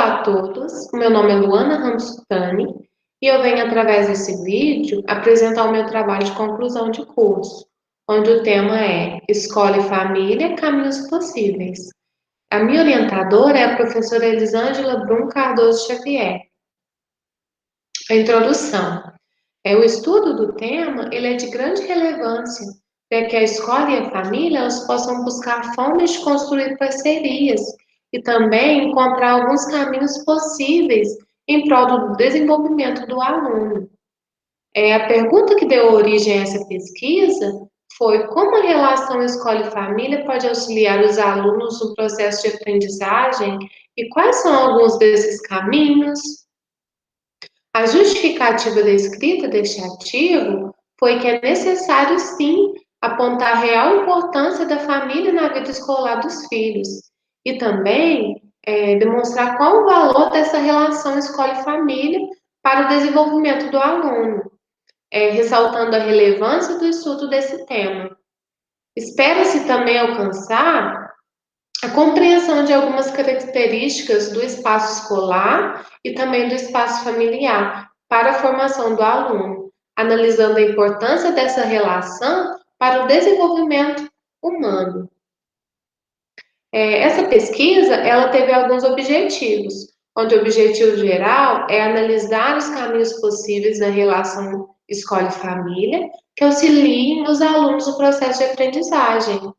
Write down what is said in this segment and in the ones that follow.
Olá a todos, o meu nome é Luana Ramstani e eu venho, através desse vídeo, apresentar o meu trabalho de conclusão de curso, onde o tema é Escola e Família, Caminhos Possíveis. A minha orientadora é a professora Elisângela Brum Cardoso Xavier. A introdução. O estudo do tema ele é de grande relevância para que a escola e a família elas possam buscar formas de construir parcerias e também encontrar alguns caminhos possíveis em prol do desenvolvimento do aluno. A pergunta que deu origem a essa pesquisa foi como a relação escola e família pode auxiliar os alunos no processo de aprendizagem e quais são alguns desses caminhos. A justificativa da escrita deste artigo foi que é necessário, sim, apontar a real importância da família na vida escolar dos filhos e também demonstrar qual o valor dessa relação escola e família para o desenvolvimento do aluno, ressaltando a relevância do estudo desse tema. Espera-se também alcançar a compreensão de algumas características do espaço escolar e também do espaço familiar para a formação do aluno, analisando a importância dessa relação para o desenvolvimento humano. Essa pesquisa, ela teve alguns objetivos, onde o objetivo geral é analisar os caminhos possíveis na relação escola e família que auxiliem os alunos no processo de aprendizagem.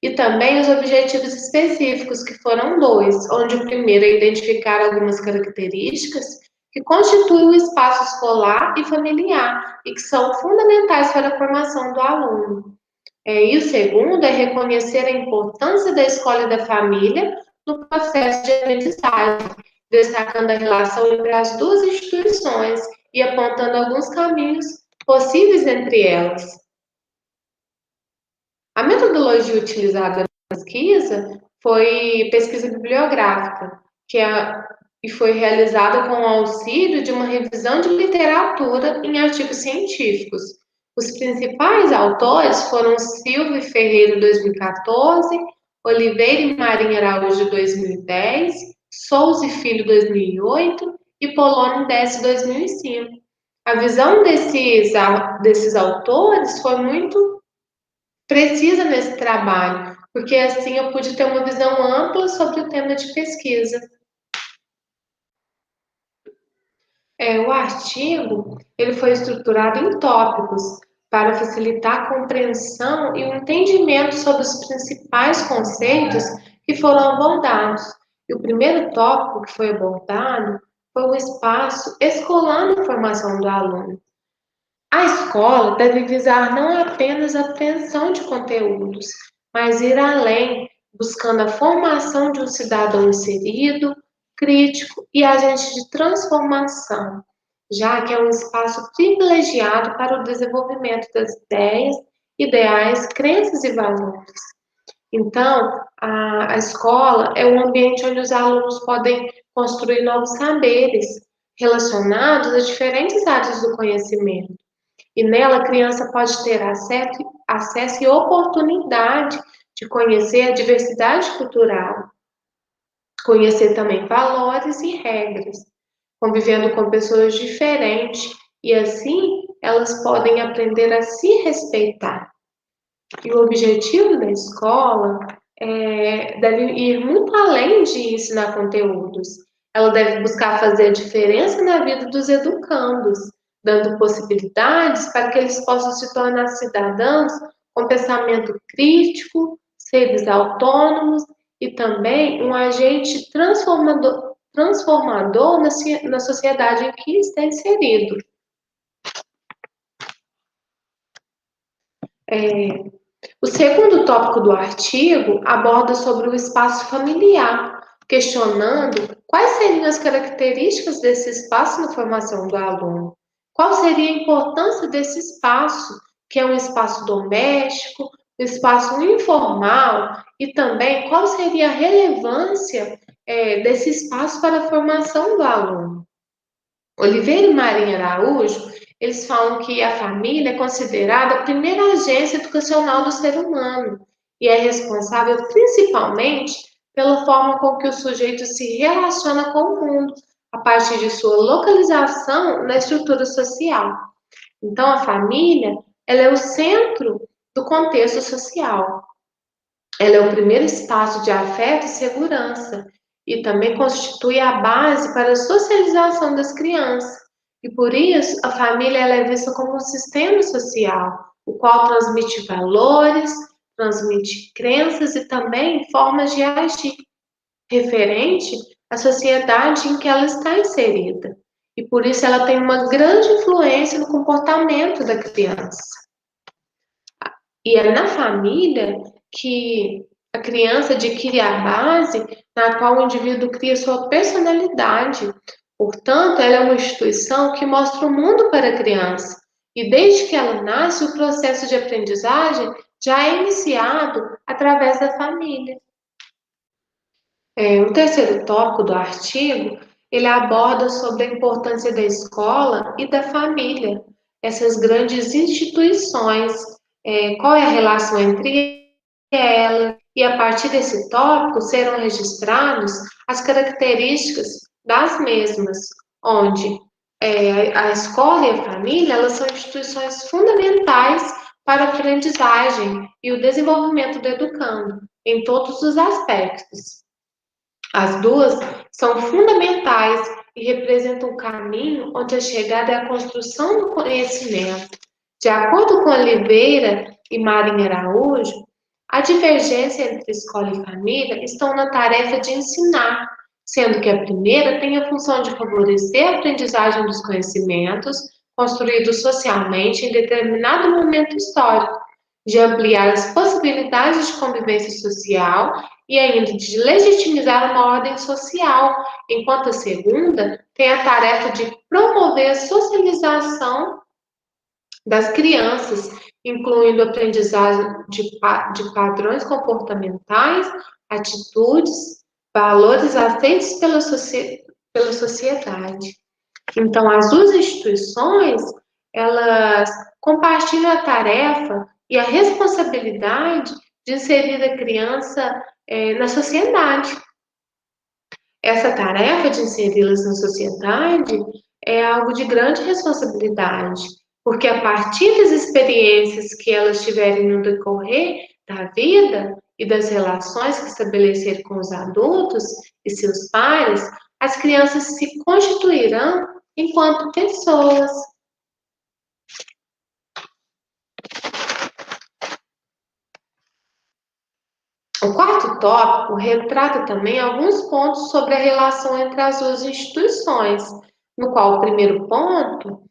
E também os objetivos específicos, que foram dois, onde o primeiro é identificar algumas características que constituem o espaço escolar e familiar e que são fundamentais para a formação do aluno. E o segundo é reconhecer a importância da escola e da família no processo de aprendizagem, destacando a relação entre as duas instituições e apontando alguns caminhos possíveis entre elas. A metodologia utilizada na pesquisa foi pesquisa bibliográfica, e foi realizada com o auxílio de uma revisão de literatura em artigos científicos. Os principais autores foram Silva e Ferreira, 2014, Oliveira e Marinho Araújo, 2010, Souza e Filho, 2008 e Polônio Dessi, 2005. A visão desses autores foi muito precisa nesse trabalho, porque assim eu pude ter uma visão ampla sobre o tema de pesquisa. O artigo ele foi estruturado em tópicos para facilitar a compreensão e o entendimento sobre os principais conceitos que foram abordados. E o primeiro tópico que foi abordado foi o espaço escolar na formação do aluno. A escola deve visar não apenas a apreensão de conteúdos, mas ir além, buscando a formação de um cidadão inserido, crítico e agente de transformação, já que é um espaço privilegiado para o desenvolvimento das ideias, ideais, crenças e valores. Então, a escola é um ambiente onde os alunos podem construir novos saberes relacionados a diferentes áreas do conhecimento. E nela a criança pode ter acesso e oportunidade de conhecer a diversidade cultural, conhecer também valores e regras, convivendo com pessoas diferentes, e assim elas podem aprender a se respeitar. E o objetivo da escola deve ir muito além de ensinar conteúdos. Ela deve buscar fazer a diferença na vida dos educandos, dando possibilidades para que eles possam se tornar cidadãos com pensamento crítico, seres autônomos e também um agente transformador na sociedade em que está inserido. O segundo tópico do artigo aborda sobre o espaço familiar, questionando quais seriam as características desse espaço na formação do aluno. Qual seria a importância desse espaço, que é um espaço doméstico, um espaço informal, e também qual seria a relevância desse espaço para a formação do aluno. Oliveira e Marinho Araújo, eles falam que a família é considerada a primeira agência educacional do ser humano e é responsável principalmente pela forma com que o sujeito se relaciona com o mundo, a partir de sua localização na estrutura social. Então, a família, ela é o centro do contexto social. Ela é o primeiro espaço de afeto e segurança e também constitui a base para a socialização das crianças. E por isso, a família ela é vista como um sistema social, o qual transmite valores, transmite crenças e também formas de agir referente à sociedade em que ela está inserida. E por isso ela tem uma grande influência no comportamento da criança. E é na família que a criança adquire a base na qual o indivíduo cria sua personalidade. Portanto, ela é uma instituição que mostra o mundo para a criança. E desde que ela nasce, o processo de aprendizagem já é iniciado através da família. O terceiro tópico do artigo, ele aborda sobre a importância da escola e da família, essas grandes instituições, qual é a relação entre elas, e a partir desse tópico serão registrados as características das mesmas, onde a escola e a família, elas são instituições fundamentais para a aprendizagem e o desenvolvimento do educando, em todos os aspectos. As duas são fundamentais e representam o caminho onde a chegada é a construção do conhecimento. De acordo com Oliveira e Marinho Araújo, a divergência entre escola e família estão na tarefa de ensinar, sendo que a primeira tem a função de favorecer a aprendizagem dos conhecimentos construídos socialmente em determinado momento histórico, de ampliar as possibilidades de convivência social e ainda de legitimizar uma ordem social, enquanto a segunda tem a tarefa de promover a socialização das crianças, incluindo aprendizagem de padrões comportamentais, atitudes, valores aceitos pela sociedade. Então, as duas instituições, elas compartilham a tarefa e a responsabilidade de inserir a criança na sociedade. Essa tarefa de inseri-las na sociedade é algo de grande responsabilidade, porque a partir das experiências que elas tiverem no decorrer da vida e das relações que estabelecerem com os adultos e seus pares, as crianças se constituirão enquanto pessoas. O quarto tópico retrata também alguns pontos sobre a relação entre as duas instituições, no qual o primeiro ponto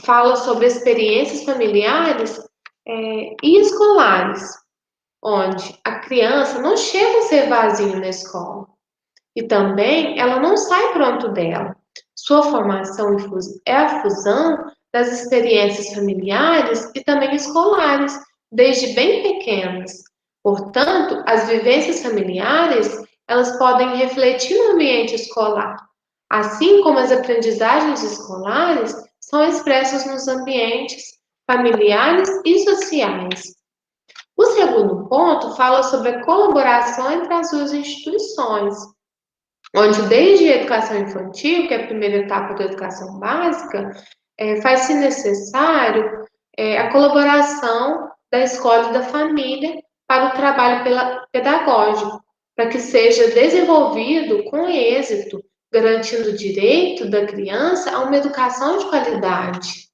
fala sobre experiências familiares e escolares, onde a criança não chega a ser vazia na escola e também ela não sai pronto dela. Sua formação é a fusão das experiências familiares e também escolares, desde bem pequenas. Portanto, as vivências familiares, elas podem refletir no ambiente escolar, assim como as aprendizagens escolares são expressas nos ambientes familiares e sociais. O segundo ponto fala sobre a colaboração entre as duas instituições, onde desde a educação infantil, que é a primeira etapa da educação básica, faz-se necessário a colaboração da escola e da família para o trabalho pedagógico, para que seja desenvolvido com êxito, garantindo o direito da criança a uma educação de qualidade.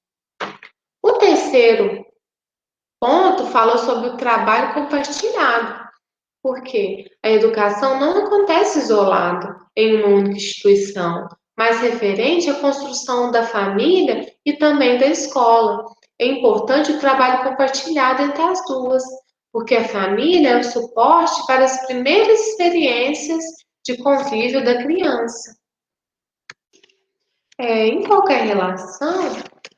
O terceiro ponto fala sobre o trabalho compartilhado, porque a educação não acontece isolada em uma única instituição, mas referente à construção da família e também da escola. É importante o trabalho compartilhado entre as duas, porque a família é o suporte para as primeiras experiências de convívio da criança. Em qualquer relação,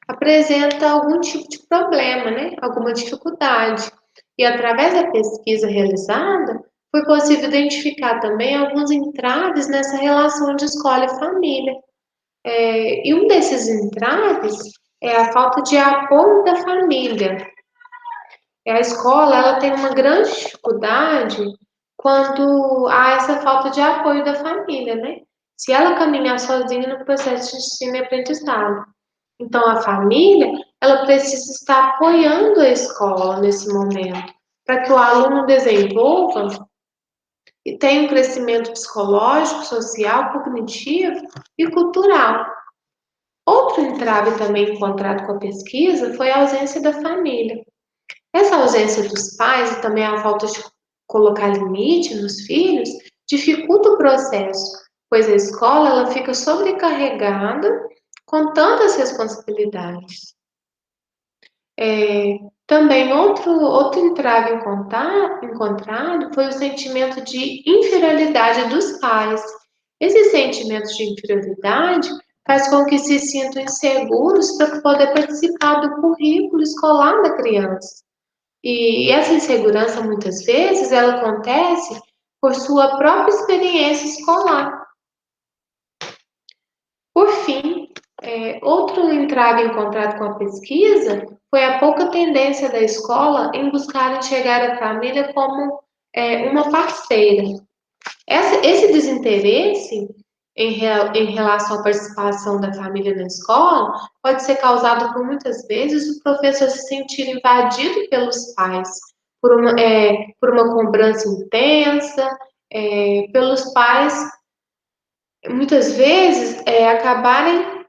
apresenta algum tipo de problema, né? Alguma dificuldade. E através da pesquisa realizada, foi possível identificar também alguns entraves nessa relação de escola e família. E um desses entraves é a falta de apoio da família. A escola ela tem uma grande dificuldade quando há essa falta de apoio da família, né? Se ela caminhar sozinha no processo de ensino e aprendizado. Então, a família, ela precisa estar apoiando a escola nesse momento, para que o aluno desenvolva e tenha um crescimento psicológico, social, cognitivo e cultural. Outro entrave também encontrado com a pesquisa foi a ausência da família. Essa ausência dos pais e também a falta de colocar limite nos filhos dificulta o processo, pois a escola ela fica sobrecarregada com tantas responsabilidades. É, também outro entrave encontrado foi o sentimento de inferioridade dos pais. Esse sentimento de inferioridade faz com que se sintam inseguros para poder participar do currículo escolar da criança. E essa insegurança, muitas vezes, ela acontece por sua própria experiência escolar. Por fim, outro entrave encontrado com a pesquisa foi a pouca tendência da escola em buscar enxergar a família como uma parceira. Esse desinteresse em relação à participação da família na escola pode ser causado por muitas vezes o professor se sentir invadido pelos pais, por uma cobrança intensa, pelos pais muitas vezes acabarem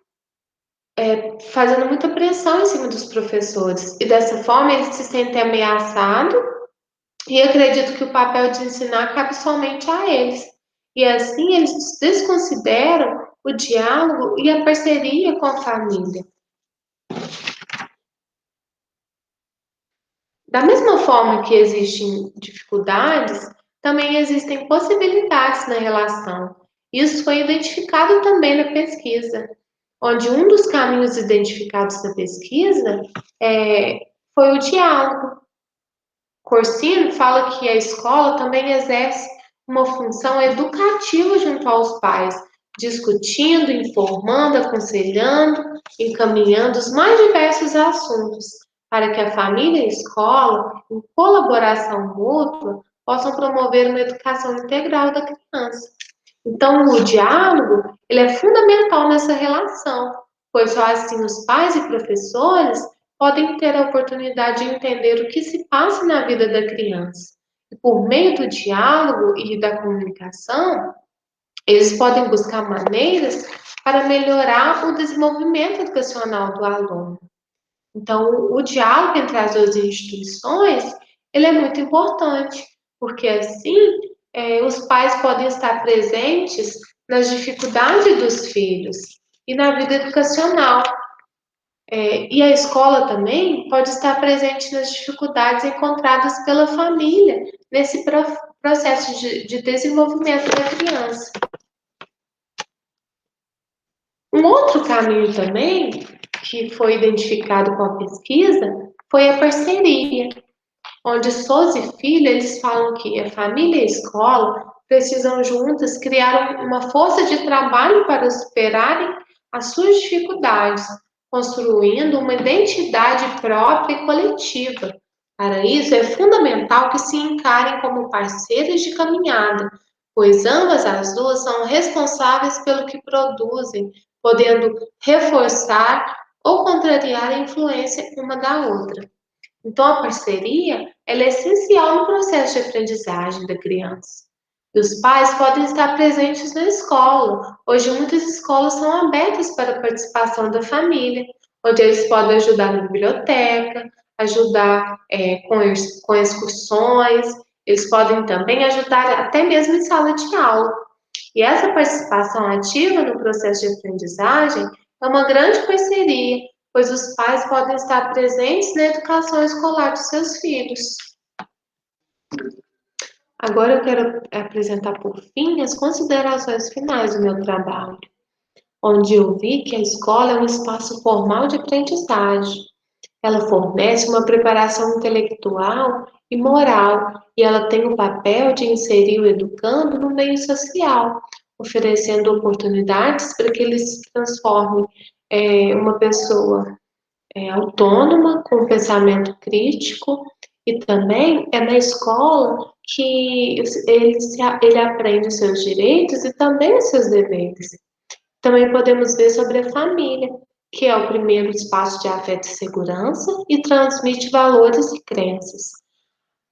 fazendo muita pressão em cima dos professores. E dessa forma eles se sentem ameaçados e acreditam que o papel de ensinar cabe somente a eles. E assim eles desconsideram o diálogo e a parceria com a família. Da mesma forma que existem dificuldades, também existem possibilidades na relação. Isso foi identificado também na pesquisa, onde um dos caminhos identificados na pesquisa foi o diálogo. Corsino fala que a escola também exerce uma função educativa junto aos pais, discutindo, informando, aconselhando, encaminhando os mais diversos assuntos, para que a família e a escola, em colaboração mútua, possam promover uma educação integral da criança. Então, o diálogo, ele é fundamental nessa relação, pois só assim os pais e professores podem ter a oportunidade de entender o que se passa na vida da criança. E por meio do diálogo e da comunicação, eles podem buscar maneiras para melhorar o desenvolvimento educacional do aluno. Então, o diálogo entre as duas instituições, ele é muito importante, porque assim os pais podem estar presentes nas dificuldades dos filhos e na vida educacional. E a escola também pode estar presente nas dificuldades encontradas pela família nesse processo de desenvolvimento da criança. Um outro caminho também que foi identificado com a pesquisa foi a parceria, onde Souza e Filho eles falam que a família e a escola precisam juntas criar uma força de trabalho para superarem as suas dificuldades, construindo uma identidade própria e coletiva. Para isso, é fundamental que se encarem como parceiras de caminhada, pois ambas as duas são responsáveis pelo que produzem, podendo reforçar ou contrariar a influência uma da outra. Então, a parceria ela é essencial no processo de aprendizagem da criança. E os pais podem estar presentes na escola. Hoje, muitas escolas são abertas para a participação da família, onde eles podem ajudar na biblioteca, ajudar com excursões, eles podem também ajudar até mesmo em sala de aula. E essa participação ativa no processo de aprendizagem é uma grande parceria, pois os pais podem estar presentes na educação escolar dos seus filhos. Agora eu quero apresentar por fim as considerações finais do meu trabalho, onde eu vi que a escola é um espaço formal de aprendizagem. Ela fornece uma preparação intelectual e moral, e ela tem o papel de inserir o educando no meio social, oferecendo oportunidades para que ele se transforme em uma pessoa autônoma, com pensamento crítico, e também é na escola ele aprende os seus direitos e também os seus deveres. Também podemos ver sobre a família, que é o primeiro espaço de afeto e segurança e transmite valores e crenças,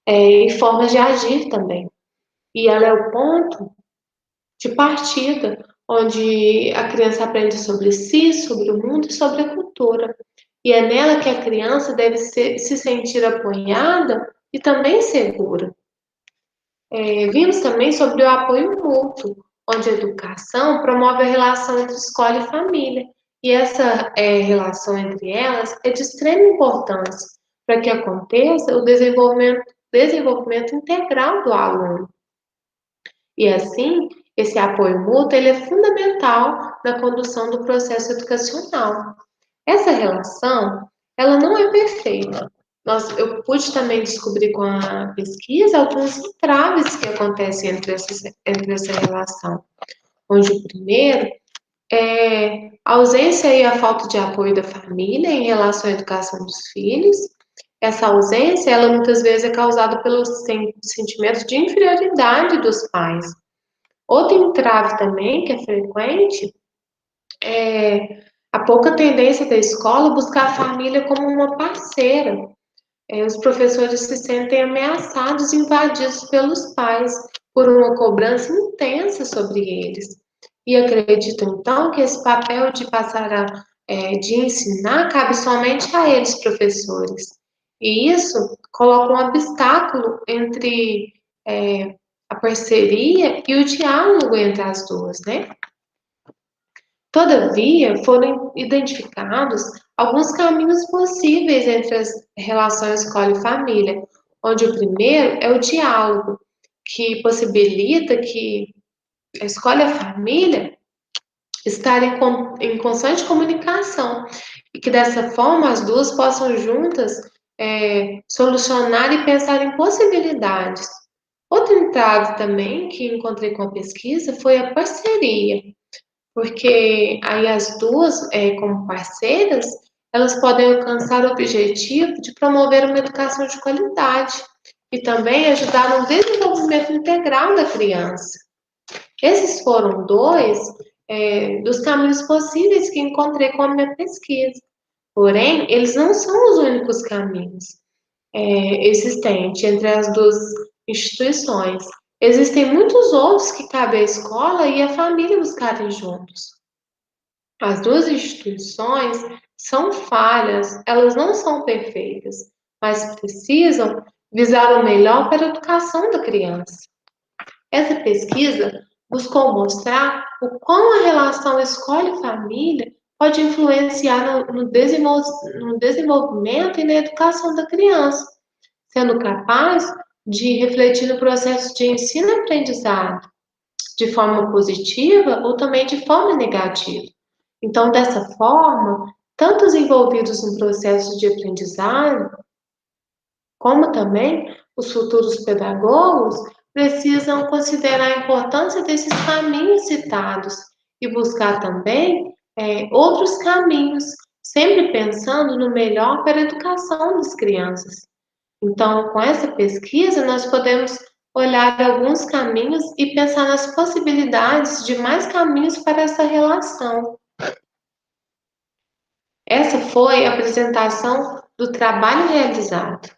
e formas de agir também. E ela é o ponto de partida, onde a criança aprende sobre si, sobre o mundo e sobre a cultura. E é nela que a criança deve se sentir apoiada e também segura. Vimos também sobre o apoio mútuo, onde a educação promove a relação entre escola e família. E essa relação entre elas é de extrema importância para que aconteça o desenvolvimento integral do aluno. E assim, esse apoio mútuo ele é fundamental na condução do processo educacional. Essa relação, ela não é perfeita. Eu pude também descobrir com a pesquisa alguns entraves que acontecem entre essa relação, onde o primeiro é a ausência e a falta de apoio da família em relação à educação dos filhos. Essa ausência, ela muitas vezes é causada pelo sentimento de inferioridade dos pais. Outro entrave também, que é frequente, é a pouca tendência da escola buscar a família como uma parceira. Os professores se sentem ameaçados e invadidos pelos pais por uma cobrança intensa sobre eles. E acreditam, então, que esse papel de de ensinar cabe somente a eles, professores. E isso coloca um obstáculo entre a parceria e o diálogo entre as duas, né? Todavia, foram identificados alguns caminhos possíveis entre as relações escola e família, onde o primeiro é o diálogo, que possibilita que a escola e a família estarem em constante comunicação e que dessa forma as duas possam juntas solucionar e pensar em possibilidades. Outro entrave também que encontrei com a pesquisa foi a parceria, porque aí as duas, como parceiras, elas podem alcançar o objetivo de promover uma educação de qualidade e também ajudar no desenvolvimento integral da criança. Esses foram dois dos caminhos possíveis que encontrei com a minha pesquisa. Porém, eles não são os únicos caminhos existentes entre as duas instituições. Existem muitos outros que cabe à escola e à família buscarem juntos. As duas instituições são falhas, elas não são perfeitas, mas precisam visar o melhor para a educação da criança. Essa pesquisa buscou mostrar o como a relação escola e família pode influenciar no desenvolvimento e na educação da criança, sendo capaz de refletir no processo de ensino e aprendizado de forma positiva ou também de forma negativa. Então, dessa forma, tanto os envolvidos no processo de aprendizado, como também os futuros pedagogos, precisam considerar a importância desses caminhos citados e buscar também outros caminhos, sempre pensando no melhor para a educação das crianças. Então, com essa pesquisa, nós podemos olhar alguns caminhos e pensar nas possibilidades de mais caminhos para essa relação. Essa foi a apresentação do trabalho realizado.